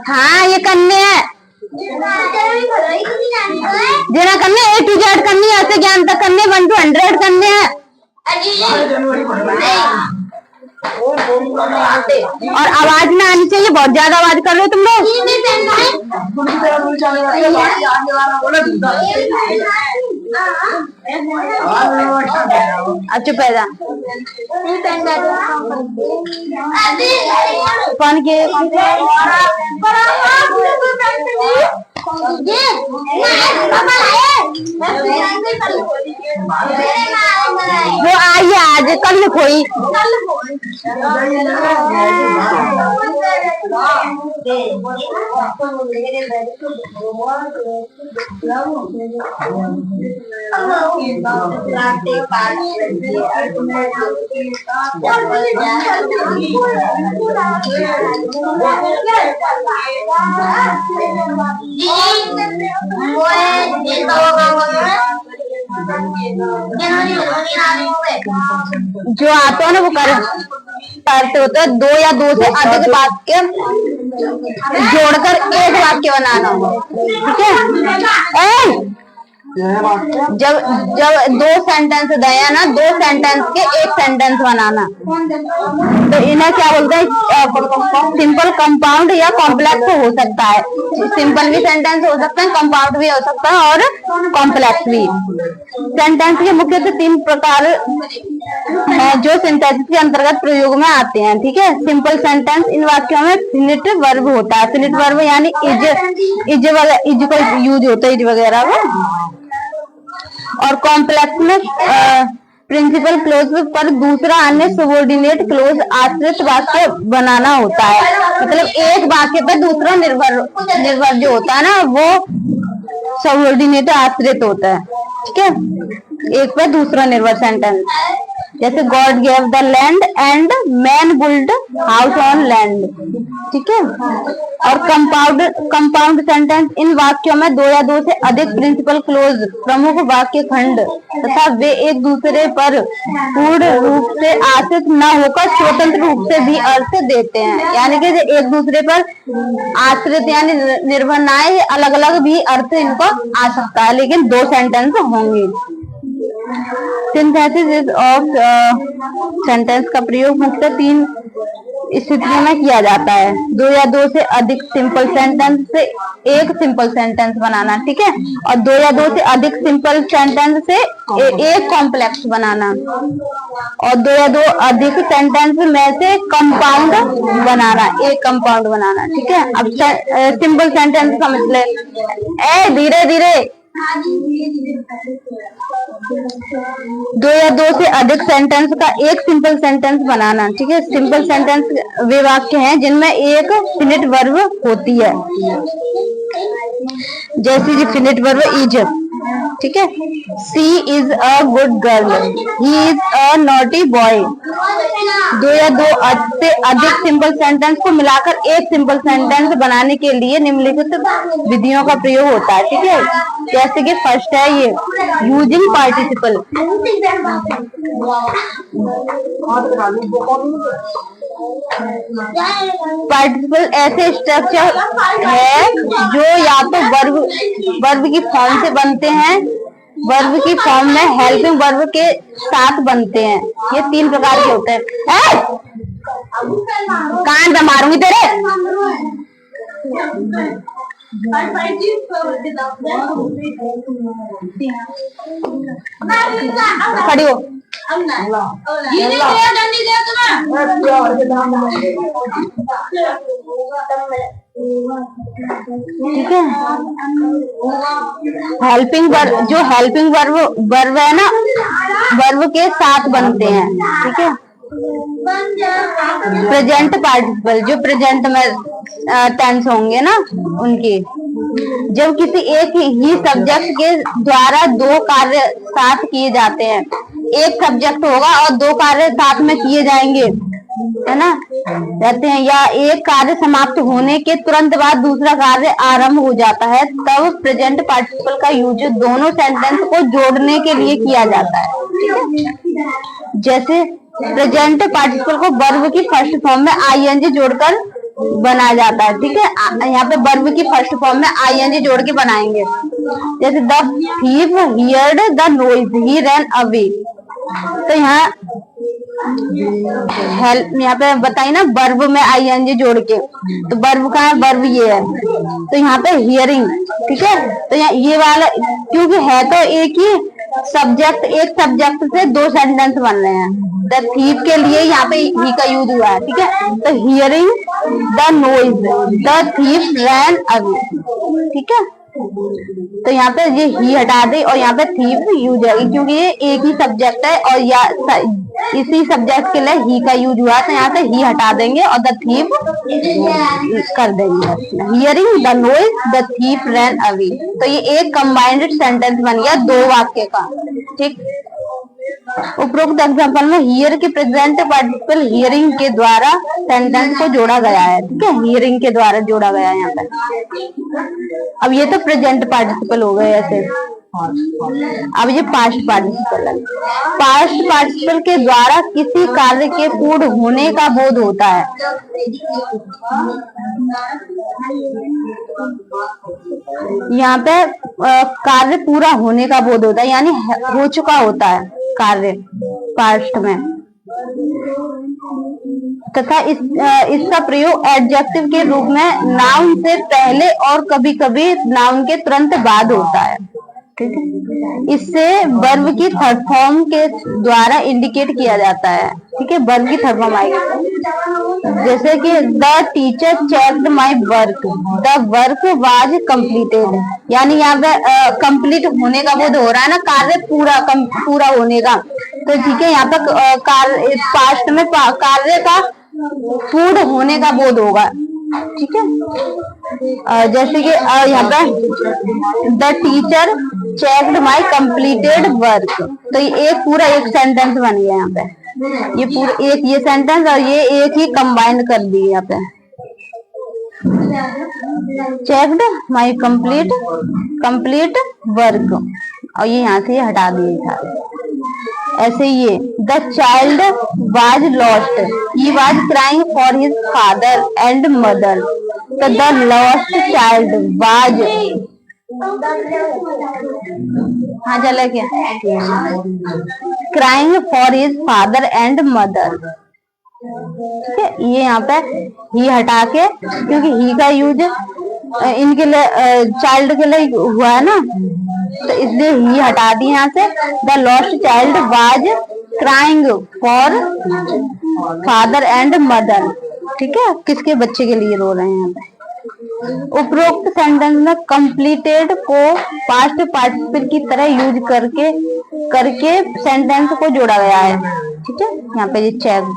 हाँ ये करने हैं, जिन्हें करने A to Z करनी है, ऐसे ज्ञान तक करने 1 to 100 करने हैं। और आवाज ना आनी चाहिए, बहुत ज्यादा आवाज कर रहे हो तुम लोग। अच्छा पैदा कौन के वो आई आज कल कोई जो आते हो ना वो करते होते हैं। 2 या 2 से अधिक वाक्य जोड़कर एक वाक्य बनाना, ठीक है। जब 2 सेंटेंस दिया ना, 2 सेंटेंस के एक सेंटेंस बनाना, तो इन्हें क्या बोलते हैं? सिंपल, कंपाउंड या कॉम्प्लेक्स हो सकता है। सिंपल भी सेंटेंस हो सकता है, कंपाउंड भी हो सकता है और कॉम्प्लेक्स भी। सेंटेंस के मुख्यतः 3 प्रकार है जो सिंथेसिस के अंतर्गत प्रयोग में आते हैं, ठीक है। सिंपल सेंटेंस, इन वाक्यों में फिनिट वर्ब होता है। फिनिट वर्ब यानी इज का यूज होता है, इज वगैरह में। और कॉम्प्लेक्स में प्रिंसिपल क्लोज पर दूसरा अन्य सबऑर्डिनेट क्लोज आश्रित वाक्य बनाना होता है। मतलब एक वाक्य पे दूसरा निर्भर जो होता है ना, वो सबऑर्डिनेट आश्रित होता है, ठीक है। एक पे दूसरा निर्भर सेंटेंस, जैसे God gave the land and man build house on land, ठीक है। और कंपाउंड सेंटेंस, इन वाक्यों में 2 या 2 से अधिक प्रिंसिपल क्लोज प्रमुख वाक्य खंड तथा वे एक दूसरे पर पूर्ण रूप से आश्रित न होकर स्वतंत्र रूप से भी अर्थ देते हैं। यानी कि एक दूसरे पर आश्रित यानी निर्भर ना है, अलग अलग भी अर्थ इनको आ सकता है, लेकिन 2 सेंटेंस होंगे। सिंथेसिस ऑफ सेंटेंस का प्रयोग मुख्यतः 3 स्थितियों में किया जाता है। 2 या 2 से अधिक सिंपल सेंटेंस से एक सिंपल सेंटेंस बनाना, ठीक है। और 2 या 2 से अधिक सिंपल सेंटेंस से एक कॉम्प्लेक्स बनाना, और 2 या 2 अधिक सेंटेंस में से कंपाउंड बनाना, एक कंपाउंड बनाना, ठीक है। अब सिंपल सेंटेंस समझ ले, धीरे धीरे। 2 या 2 से अधिक सेंटेंस का एक सिंपल सेंटेंस बनाना, ठीक है। सिंपल सेंटेंस वे वाक्य हैं जिनमें एक फिनिट वर्ब होती है, जैसे फिनिट वर्ब इज, ठीक है। She is a good girl, he is a naughty boy. 2 या 2 से अधिक सिंपल सेंटेंस को मिलाकर एक सिंपल सेंटेंस बनाने के लिए निम्नलिखित विधियों का प्रयोग होता है, ठीक है। जैसे कि फर्स्ट है ये यूजिंग पार्टिसिपल। पार्टिसिपल ऐसे स्ट्रक्चर है जो या तो वर्ब की फॉर्म से बनते हैं, वर्ब की फॉर्म में हेल्पिंग वर्ब के साथ बनते हैं। ये 3 प्रकार के होते हैं। कान पे मारूंगी तेरे। खड़ी हो। ठीक है। हेल्पिंग वर्ब, जो हेल्पिंग वर्ब है ना, वर्ब के साथ बनते हैं, ठीक है। प्रेजेंट पार्टिसिपल, जो प्रेजेंट में टेंस होंगे ना उनकी, जब किसी एक ही सब्जेक्ट के द्वारा 2 कार्य साथ किए जाते हैं, एक सब्जेक्ट होगा और 2 कार्य साथ में किए जाएंगे, है ना, रहते हैं, या एक कार्य समाप्त होने के तुरंत बाद दूसरा कार्य आरंभ हो जाता है, तब प्रेजेंट पार्टिसिपल का यूज दोनों सेंटेंस को जोड़ने के लिए किया जाता है, ठीक है। जैसे प्रेजेंट पार्टिसिपल को वर्ब की फर्स्ट फॉर्म में आईएनजी जोड़कर बनाया जाता है। ठीक है, यहाँ पे वर्ब की फर्स्ट फॉर्म में आईएनजी जोड़ के बनाएंगे। जैसे the thief heard the noise he ran away. तो यहाँ हेल्प, यहाँ पे बताइए ना, वर्ब में आईएनजी जोड़ के, तो वर्ब कहाँ है, वर्ब ये है, तो यहाँ पे हियरिंग। ठीक है, तो यहाँ ये वाला क्योंकि है तो एक ही सब्जेक्ट, एक सब्जेक्ट से दो सेंटेंस बन रहे हैं। द थीफ के लिए यहाँ पे ही का यूज हुआ है। ठीक है, तो hearing the noise the thief ran away. ठीक है, तो यहाँ पे ये ही हटा दे और यहाँ पे थीफ यूज है क्योंकि ये एक ही सब्जेक्ट है और या इसी सब्जेक्ट के लिए ही का यूज हुआ, तो यहाँ से ही हटा देंगे और द थीफ कर देंगे। Hearing the noise the thief ran away. तो ये एक कंबाइंड सेंटेंस बन गया दो वाक्य का। ठीक, उपरोक्त एग्जाम्पल में हियर के प्रेजेंट पार्टिसिपल हियरिंग के द्वारा सेंटेंस को जोड़ा गया है। ठीक है, हियरिंग के द्वारा जोड़ा गया है यहाँ पे। अब ये तो प्रेजेंट पार्टिसिपल हो गए ऐसे। अब ये पास्ट पार्टिसिपल है। पास्ट पार्टिसिपल के द्वारा किसी कार्य के पूर्ण होने का बोध होता है। यहाँ पे कार्य पूरा होने का बोध होता है, यानी हो चुका होता है कार्य पास्ट में, तथा इसका प्रयोग एडजेक्टिव के रूप में नाउन से पहले और कभी कभी नाउन के तुरंत बाद होता है। ठीक है, इससे वर्ब की थर्ड फॉर्म के द्वारा इंडिकेट किया जाता है। ठीक है, वर्ब की थर्ड फॉर्म आएगी, जैसे कि the teacher checked my work, the work was completed. यानी यहाँ पे कंप्लीट होने का बोध हो रहा है ना, कार्य पूरा होने का। तो ठीक है, यहाँ पे कार्य पास्ट में कार्य का पूर्ण होने का बोध होगा। ठीक है, जैसे कि यहाँ पे the teacher checked my completed work, तो ये एक पूरा एक सेंटेंस बन गया यहाँ पे। ये पूरा एक ये सेंटेंस और ये एक ही कंबाइंड कर दिए यहाँ पे। चेक्ड माई कंप्लीट वर्क, और ये यहाँ से हटा दिए था। ऐसे ये the child was lost, he was crying for his father and mother. तो द लॉस्ट चाइल्ड वाज, हाँ चले क्या, crying for his father and mother. ठीक है, ये यहाँ पे ही हटा के, क्योंकि ही का यूज इनके लिए चाइल्ड के लिए हुआ है ना, तो इसलिए ही हटा दी यहाँ से। The lost child was crying for father and mother. ठीक है, किसके बच्चे के लिए रो रहे हैं यहाँ पे। उपरोक्त सेंटेंस में कंप्लीटेड को पास्ट पार्टिसिपल की तरह यूज करके सेंटेंस को जोड़ा गया है। ठीक है, यहाँ पे ये चेक्ड,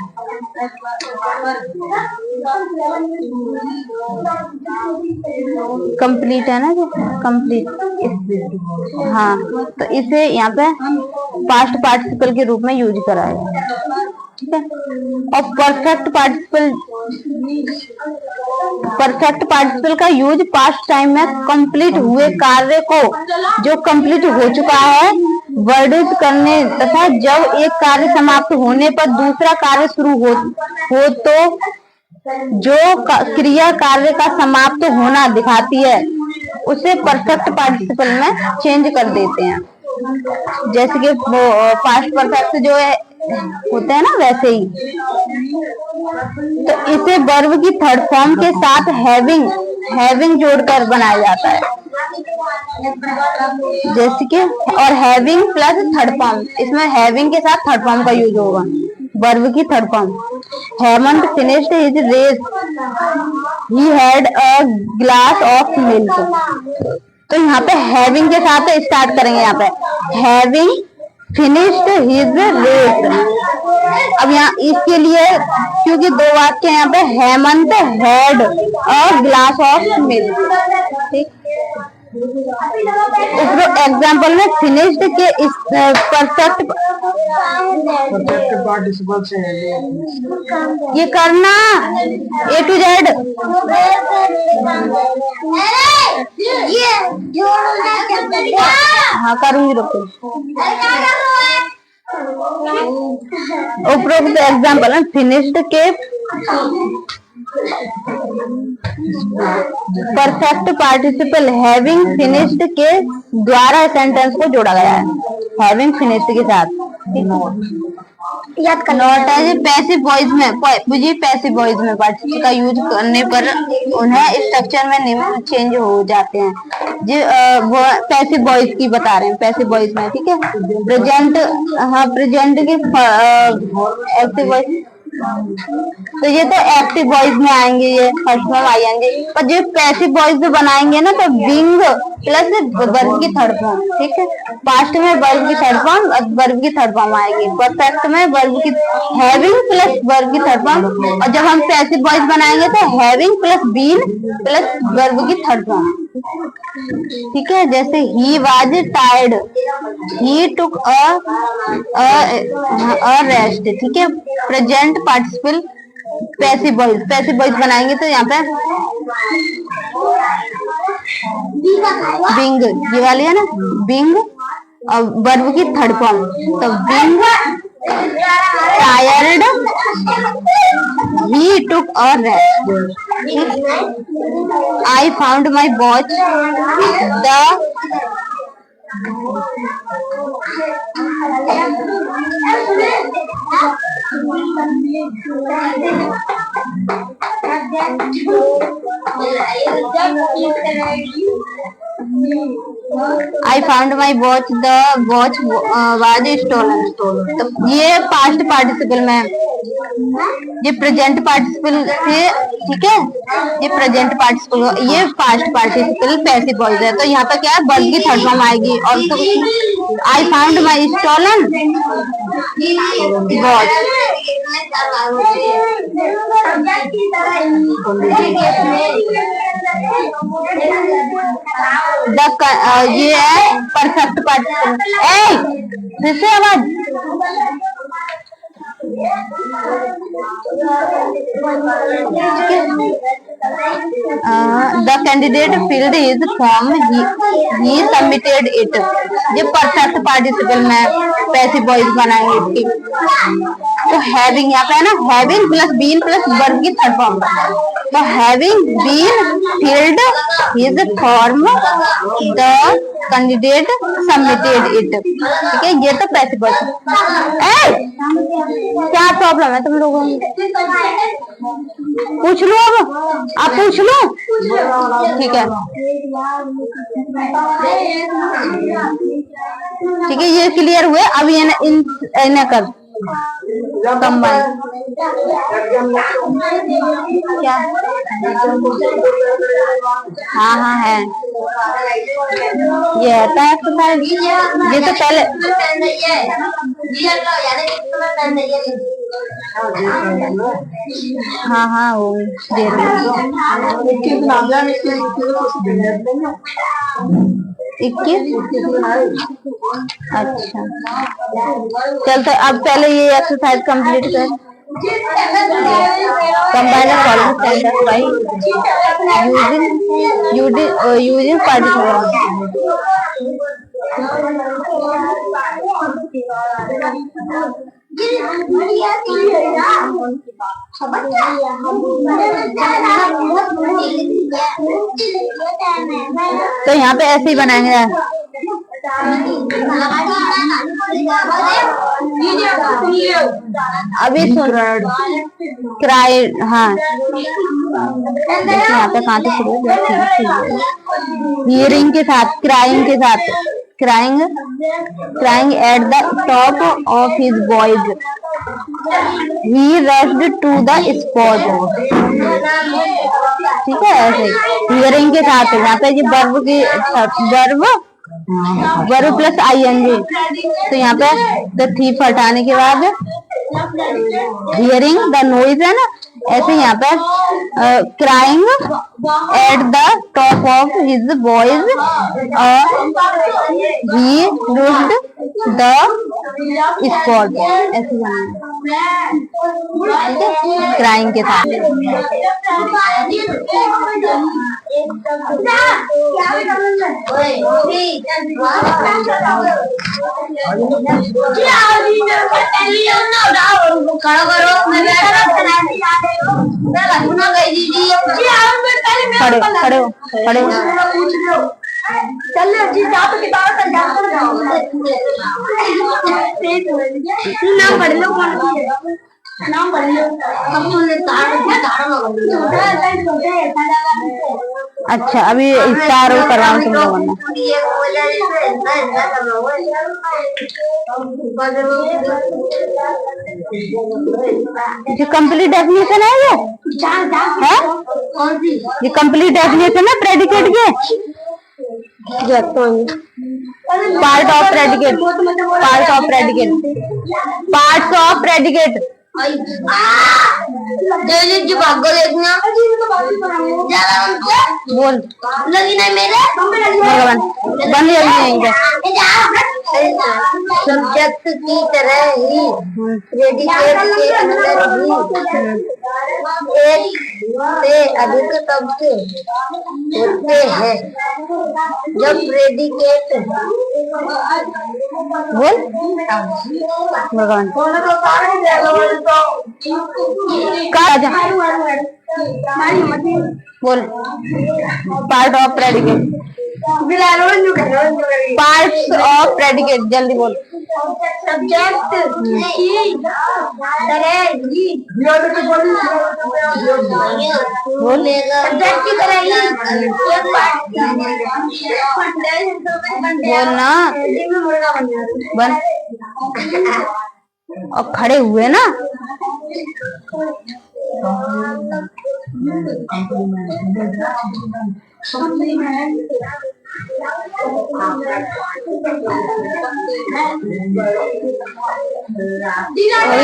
कंप्लीट है ना, जो कंप्लीट, हाँ, तो इसे यहाँ पे पास्ट पार्टिसिपल के रूप में यूज करा है। ठीक है, और परफेक्ट पार्टिसिपल का यूज पास्ट टाइम में कंप्लीट हुए कार्य को, जो कंप्लीट हो चुका है, वर्णित करने तथा जब एक कार्य समाप्त होने पर दूसरा कार्य शुरू हो तो जो क्रिया कार्य का समाप्त होना दिखाती है उसे परफेक्ट पार्टिसिपल में चेंज कर देते हैं। जैसे कि वो पास्ट परफेक्ट जो है होते हैं ना, वैसे ही। तो इसे वर्ब की थर्ड फॉर्म के साथ हैविंग जोड़कर बनाया जाता है। जैसे कि, और हैविंग प्लस थर्ड फॉर्म, इसमें हैविंग के साथ थर्ड फॉर्म का यूज होगा। वर्ब की third form, Hemant finished his race, he had a glass of milk. तो यहाँ पे हैविंग के साथ स्टार्ट करेंगे। यहाँ पे हैविंग फिनिश्ड हिज रेस। अब यहाँ इसके लिए, क्योंकि दो वाक्य यहाँ पे, Hemant had a glass of milk. ठीक, एग्जाम्पल में फिनिश्ड के परफेक्ट पार्टिसिपल से ये करना A to Z। हाँ करूंगी, रुको। उपरोक्त एग्जाम्पल है फिनिश्ड के परफेक्ट पार्टिसिपल हैविंग फिनिश्ड के द्वारा सेंटेंस को जोड़ा गया है, हैविंग फिनिश्ड के साथ। नोट है जी पैसिव वॉइस में, जी पैसिव वॉइस में पार्टिसिपल का यूज करने पर उन्हें स्ट्रक्चर में निम्न चेंज हो जाते हैं। जी वो पैसिव वॉइस की बता रहे हैं, पैसिव वॉइस में, ठीक है। प्रेजेंट, हाँ प्रेजेंट की एक्टिव वॉइस, तो ये तो एक्टिव वॉइस में आएंगे, ये फर्स्ट में आ जाएंगे। पर जो पैसिव वॉइस में बनाएंगे ना तो बिंग प्लस वर्ब की थर्ड फॉर्म, ठीक है। पास्ट में वर्ब की थर्ड फॉर्म, वर्ब की थर्ड फॉर्म आएगी। परफेक्ट में वर्ब की हैविंग प्लस वर्ब की थर्ड फॉर्म, और जब हम पैसिव वॉइस बनाएंगे तो having plus been plus verb की थर्ड फॉर्म, ठीक है। जैसे he was tired, he took a rest, ठीक है। Present participle passive voice, passive voice बनाएंगे तो यहाँ पे बिंग, ये वाली है ना बिंग, और वर्ब की थर्ड फॉर्म, तो being tired he took a rest. I found my watch the I found my watch, the watch was stolen। तो ये पास्ट पार्टिसिपल में, ये प्रेजेंट पार्टिसिपल से, ठीक है। ये प्रेजेंट पार्टिसिपल, ये पास्ट पार्टिसिपल पैसिव वॉइस है। तो यहाँ पे क्या है, वर्ब की थर्ड फॉर्म आएगी। और तो I found my stolen watch, ये है परफेक्ट पार्टिसिपल। फिर से आवाज, the candidate filled his form, he submitted it। ये परफेक्ट पार्टिसिपल में पैसिव वॉइस बनाएंगे इसकी। तो हैविंग यहाँ पे है ना, having plus been plus verb की थर्ड फॉर्म, तो having been filled his form, the candidate submitted it, ठीक है। ये तो पैसिव वॉइस। क्या प्रॉब्लम है तुम लोगों में, पूछ लो, अब आप पूछ लो, ठीक है। ठीक है, ये क्लियर हुए। अब ये इन्हें कर कंबाइन, क्या, हाँ हाँ है, ये है एक्सरसाइज। ये तो पहले हाँ हाँ वो दे रही, 21। अच्छा चल, तो अब पहले ये एक्सरसाइज कंप्लीट कर। Combine following sentence by using participle. तो यहाँ पे ऐसे ही बनाएंगे। अभी क्राई, हाँ यहाँ पे कहाँ से शुरू, हियरिंग के साथ, क्राइंग के साथ, crying at the top of his voice, he rushed to the spot, ठीक है। ऐसे हियरिंग के साथ यहाँ पे ये वर्ब की वर्ब प्लस आईएनजी, तो यहाँ पे द थीफ हटाने के बाद हियरिंग द नॉइज है ना, ऐसे यहाँ पे crying at the top of his voice he rushed the spot, ऐसे क्राइंग के साथ। खड़े खड़े खड़े चल जी जाओ की बात नाम पढ़ लो, नाम पढ़ लो। अच्छा अभी स्टार कर रहा हूँ तुम लोगों ने। जो कंप्लीट डेफिनेशन है ये है, ये कंप्लीट डेफिनेशन है प्रेडिकेट के। Part of predicate, part of predicate, parts of predicate. जो भागो देखना बोल लगी नहीं मेरे भगवान बन जाएंगे। सब्जेक्ट की तरह ही प्रेडिकेट के अंदर ही एक से अधिक शब्द होते हैं। जब प्रेडिकेट बोल भगवान बोल part of predicate, parts of predicate जल्दी बोल। सब्जेक्ट बोलना बन और खड़े हुए ना।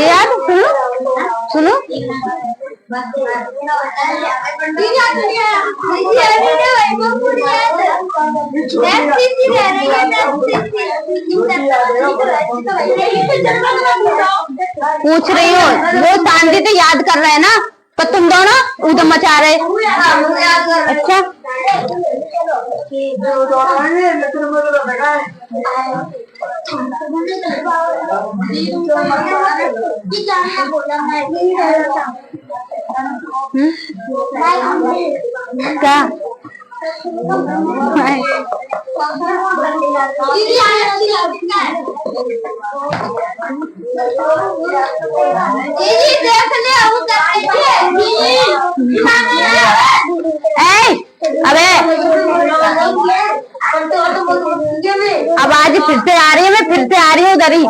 यार सुनो सुनो पूछ रही हो, वो शांति से याद कर रहे हैं ना, तो तुम दोनों उधम मचा रहे। अच्छा क्या अबे अब आज फिर से आ रही है, मैं फिर से आ रही हूँ उधर ही।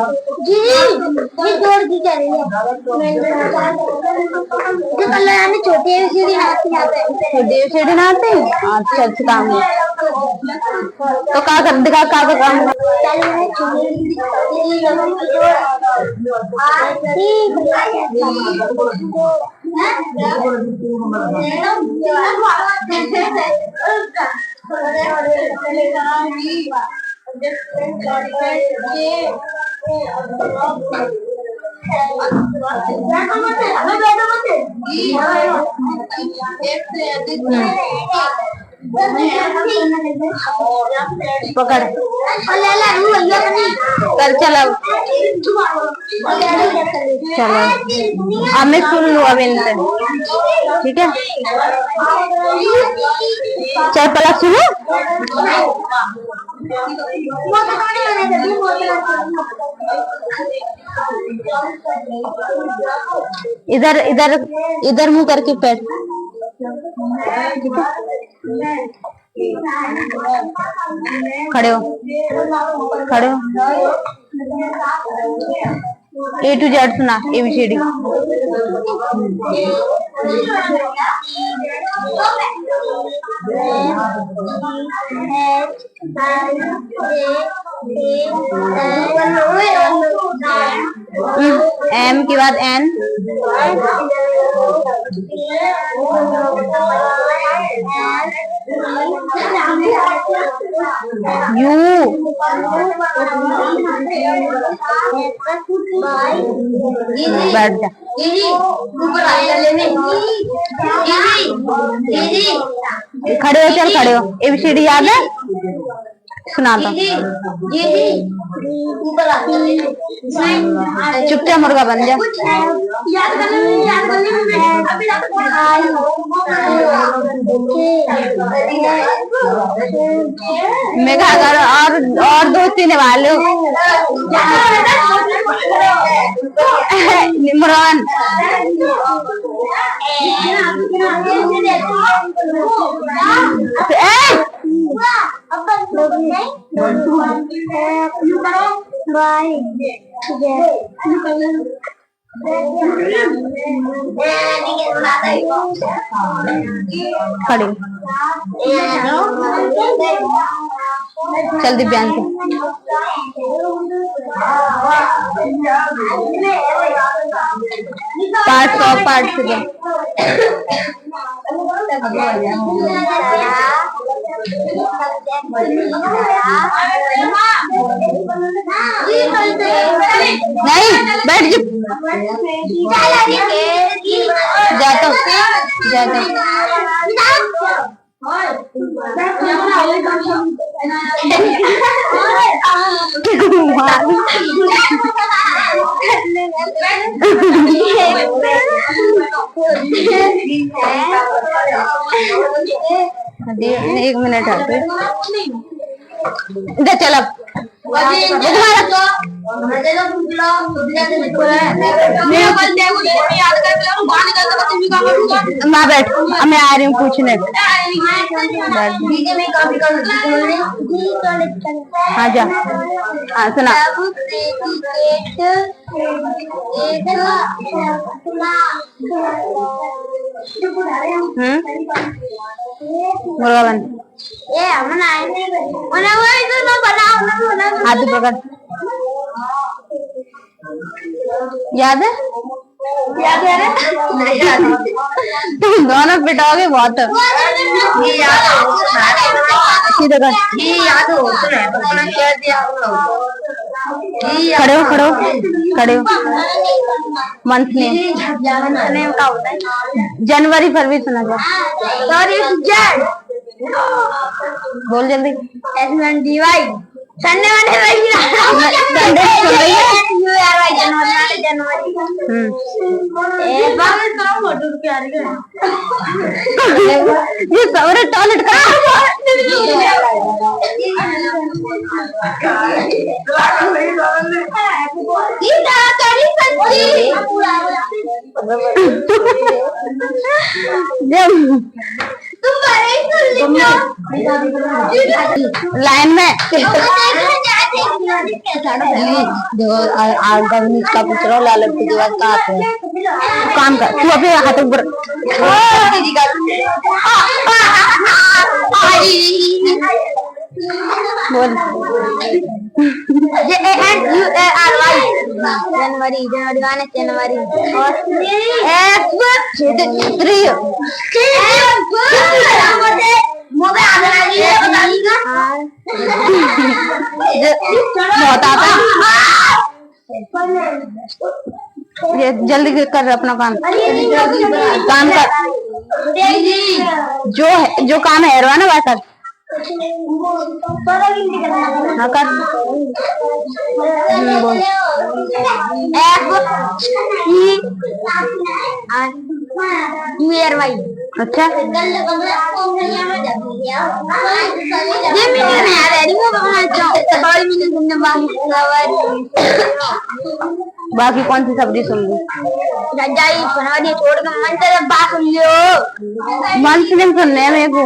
छोटी सीढ़ी नहाते हैं। अच्छा अच्छा काम है तो क्या कर दिखा क्या का काम पकड़ कर चलो चलो अब मैं सुन लू अब इनसे, ठीक है। चल पहला सुनो, इधर इधर इधर मुंह करके बैठ, खड़े हो खड़े हो। A to Z सुना ABCD। एम के बाद एन, यू, बैठ जा। खड़े हो, चल खड़े हो। ABCD याद है? सुना दो। चुपचाप मुर्गा बन जा। मैं क्या कर और दोस्ती निभा लो। इमरान खड़ी चल दिव्यांश पार्ट से नहीं बैठ चुप जाता एक मिनट इधर चल अब माँ बैठ मैं आ रही हूँ पूछने। हाँ जा हाँ सुना। मुर्गा बन हाथ पकड़ याद है? तुम दोनों पिटाओगे बहुत। खड़े हो मंथ नेम का होता है जनवरी फरवरी सुना जा। बोल जल्दी। संडे ये सवरे टॉयलेट का लाइन में का पूछ रहा हूँ लाल की दीवार कहाँ पे काम कर तू अपने हाथों पर बोल जनवरी जनवरी और ये जल्दी कर अपना काम कर जो काम है ना वह कर। हाँ कर बोल FERY अच्छा बाकी कौन सी सब्जी सुन ली छोड़ मन से नहीं सुनने मेरे को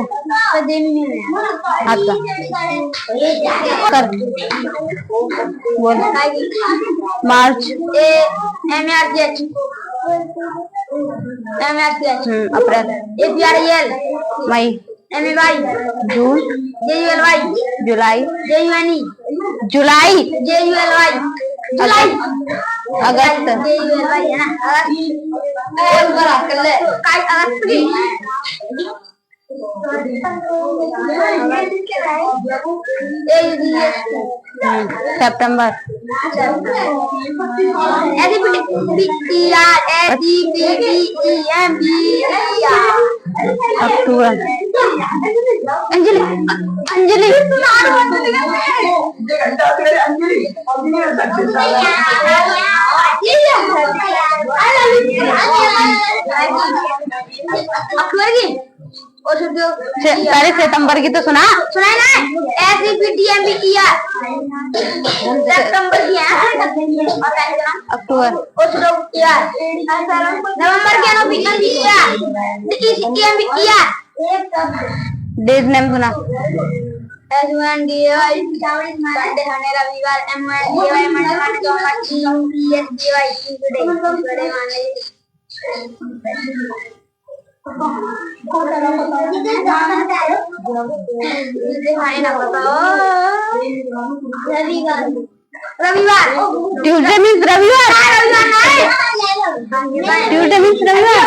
कर बोल मार्च MARCH अप्रैल। APREL मई। MEY जून। JULY जुलाई। JUNE जुलाई। JULY अगस्त। JULY है ना अगस्त की सितंबर। अक्टूबर। अंजलि अंजलि अक्टूबर की और अरे सितंबर की तो सुना है ना SEPTMB किया सितंबर की है अक्टूबर। और किया नवंबर के नोटिफिकेशन किया ECTMB किया डेज नेम सुना S1DY संडे हने रविवार M1DY मंडे सोमवार TUESDY टुडे माने रविवार ट्यूसडे मीन्स रविवार। ट्यूसडे मीन्स रविवार।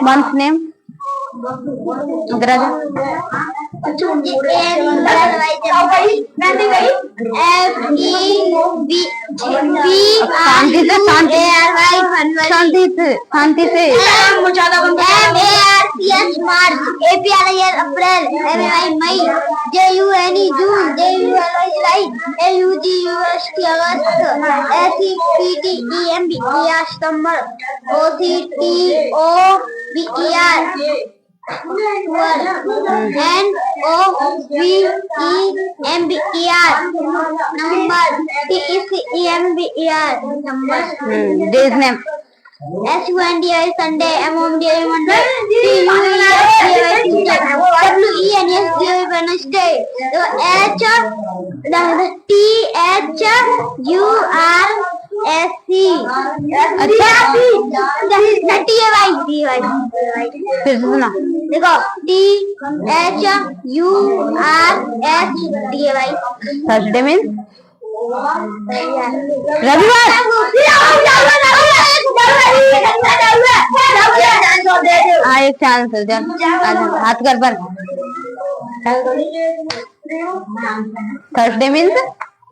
मंथ नेम शांति से मार्च APREL अप्रैल MEY मई JUNE जून JULY जुलाई AUGUST अगस्त SEPTEMB सितंबर OCTOBER NOVEMBER number TECMBER number days name SUNDI Sunday MOMDI Monday TUESDY WENSDI Wednesday THURSC अच्छा फिर सुना देखो THURSDY थर्सडे मीन्स रविवार। एक चांस हाथ कर पर थर्सडे मीन्स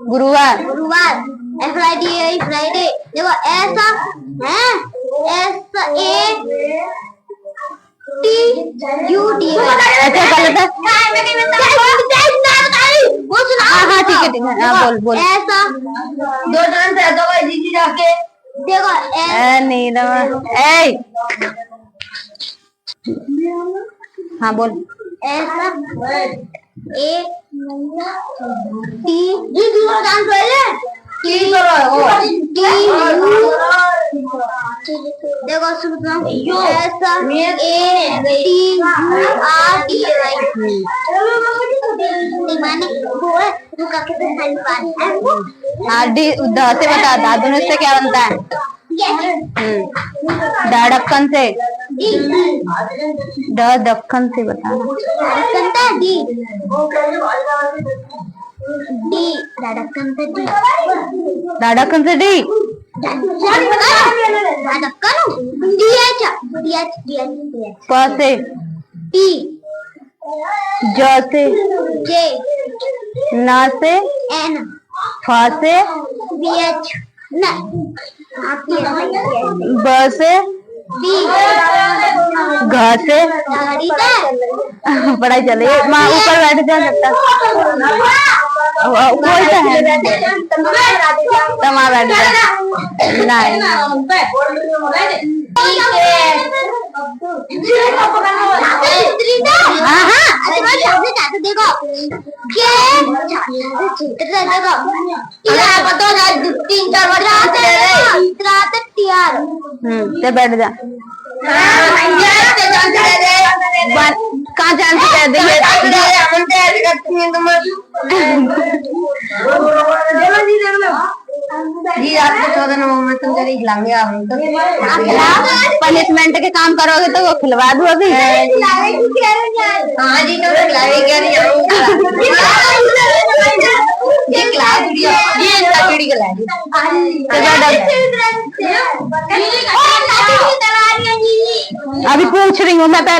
गुरुवार। FRIDAY फ्राइडे देखो ऐसा है SATUD अच्छा गलत है। हाँ ठीक है बोल ऐसा दो टर्न से दो भाई दीदी जाके देखो नहीं हाँ बोल ऐसा A T दूसरा डांस पहले देखो सुनो ऐसा ATUD से बता दादुन से क्या बनता है। ढक्कन से ढक्कन से बताना ढक्कन से डी प से टी ज से जे न से एन फ से BH न ब से बी घ से पढ़ाई चल रही है। माँ ऊपर बैठ जा सकता कोई तो है तमा बैठ जा नहीं हाँ हाँ देखो तीन चार बार तैयार ते बैठ जा कहाँ चांस कह दिए जी आपको 14 नवंबर में तुम चली खिलाऊंगे आप पनिशमेंट के काम करोगे तो वो खिलवा दो अभी। हाँ जी तो खिलावे क्या नहीं ये क्लास वीडियो ये वीडियो अभी पूछ रही हूँ मैं पहले।